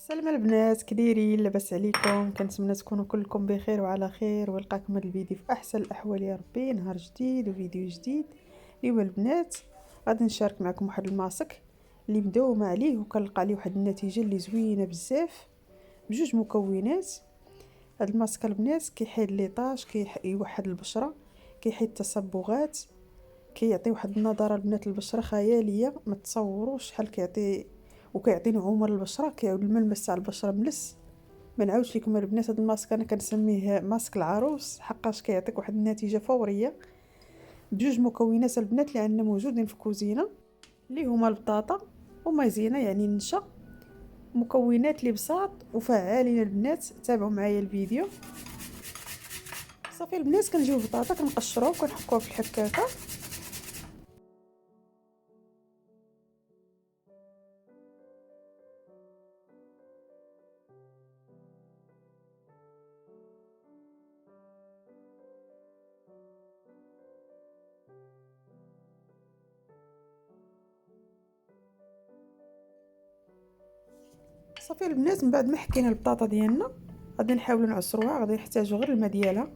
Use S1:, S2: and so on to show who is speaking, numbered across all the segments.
S1: السلام البنات، كديرين؟ لاباس عليكم؟ كنتمنى تكونوا كلكم بخير وعلى خير، ولقاكم هذا الفيديو في احسن الاحوال يا ربي. نهار جديد وفيديو جديد. ايوا البنات، غادي نشارك معكم واحد الماسك اللي مداومه عليه وكنلقى عليه واحد النتيجه اللي زوينه بزاف بجوج مكونات. هاد الماسك البنات كيحيد لي طاش، كيوحد البشره، كيحيد التصبغات، كيعطي واحد النضاره البنات للبشره خياليه، ما تصوروش شحال كيعطي، وكيعطي نعومه للبشره، كيعود الملمس تاع البشره ملس. ما نعاودش لكم البنات، هاد الماسك انا كنسميه ماسك العروس، حقاش كيعطيك واحد النتيجه فوريه بجوج مكونات البنات اللي عندنا موجودين في الكوزينه، اللي هما البطاطا ومايزينا يعني النشا. مكونات اللي بساط وفعالين البنات. تابعوا معايا الفيديو. صافي البنات، كنجيو البطاطا كنقشروها وكنحكوها في الحكاكه. صافي البنات، من بعد ما حكينا البطاطا ديالنا غادي نحاولوا نعصروها. غادي نحتاجوا غير الماء ديالها.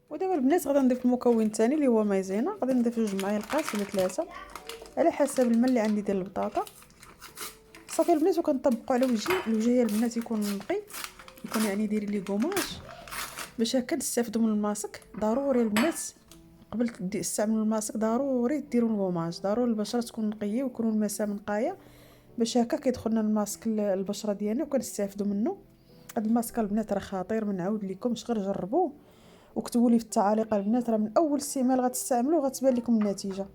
S1: ودابا البنات غادي نضيف المكون الثاني اللي هو مايزينا. غادي نضيف 2 معالق ولا 3 على حسب الماء اللي عندي ديال البطاطا. صافي البنات، وكنطبقوا على الوجه ديال البنات يكون نقي، يكون يعني دايرين ليه كوماج باش هكا نستافدوا من الماسك. ضروري البنات قبل تستعملوا الماسك ضروري ديروا الكوماج، ضروري البشره تكون نقيه ويكونوا المسام نقايه باش هكا كيدخلنا الماسك البشره ديالنا وكنستافدوا منه. هاد الماسك البنات راه خطير، ما نعاود لكمش، غير جربوه وكتبوا لي في التعاليق البنات. راه من اول استعمال غتستعملوه غتبان لكم النتيجه،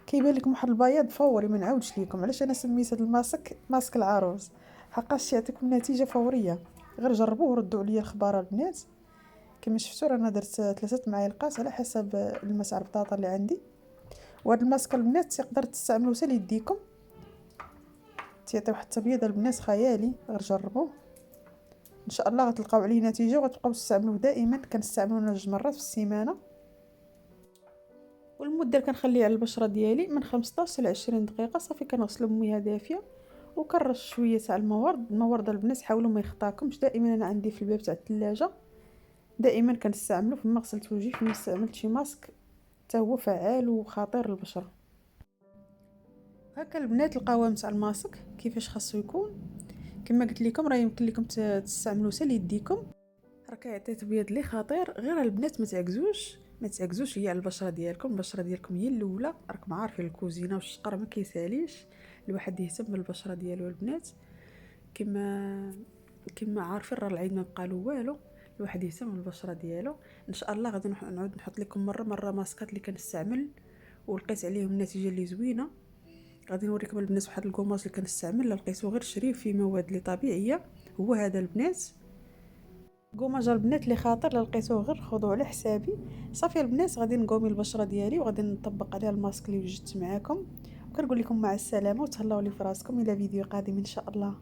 S1: كيبان لكم واحد البياض فوري. ما نعاودش لكم علاش انا سميت هذا الماسك ماسك العروس، حقاش يعطيكم نتيجه فوريه. غير جربوه وردوا عليا الخبار البنات. كما شفتوا رانا درت 3 معالق على حسب الماء تاع البطاطا اللي عندي. وهذا الماسك البنات تقدر تستعملوه حتى ليديكم، تيعطي واحد التبييض البنات خيالي. غير جربوه ان شاء الله غتلقاو عليه نتيجه وغتبقاو تستعملوه دائما. كنستعملوه 2 مرات في السيمانه، والمده اللي كنخليه على البشره ديالي من 15 ل 20 دقيقه. صافي كنغسلو بمياه دافيه وكنرش شويه تاع المورد البنات حاولوا ما يخطاكمش. دائما انا عندي في الباب تاع الثلاجه، دائما كنستعملو فما غسلت وجهي، فما استعملت شي ماسك حتى هو فعال وخطير للبشره. هكا البنات القوام تاع الماسك كيفاش خاصو يكون. كما قلت لكم راه يمكن لكم تستعملوه حتى ليديكم، راه كيعطي تبيض لي خطير. غير البنات ما تعكزوش هي على البشره ديالكم. البشره ديالكم هي الاولى، راكم عارفين الكوزينه والشقر ما كيساليش الواحد يهتم بالبشره ديالو البنات. كما عارفين راه العيد ما بقالو والو، الواحد يهتم بالبشره ديالو. ان شاء الله غادي نعود نحط لكم مره ماسكات اللي كنستعمل ولقيت عليهم النتيجه اللي زوينه. غادي نوريكم البنات واحد الكوماج اللي كنستعمل، لقيتو غير شريف فيه مواد اللي طبيعيه. هو هذا البنات كوماج البنات اللي خاطر، لقيتوه غير خذوه على حسابي. صافي البنات، غادي نقومي البشره ديالي وغادي نطبق عليها الماسك اللي وجدت معاكم، وكنقول لكم مع السلامه وتهلاو لي فراسكم الى فيديو قادم ان شاء الله.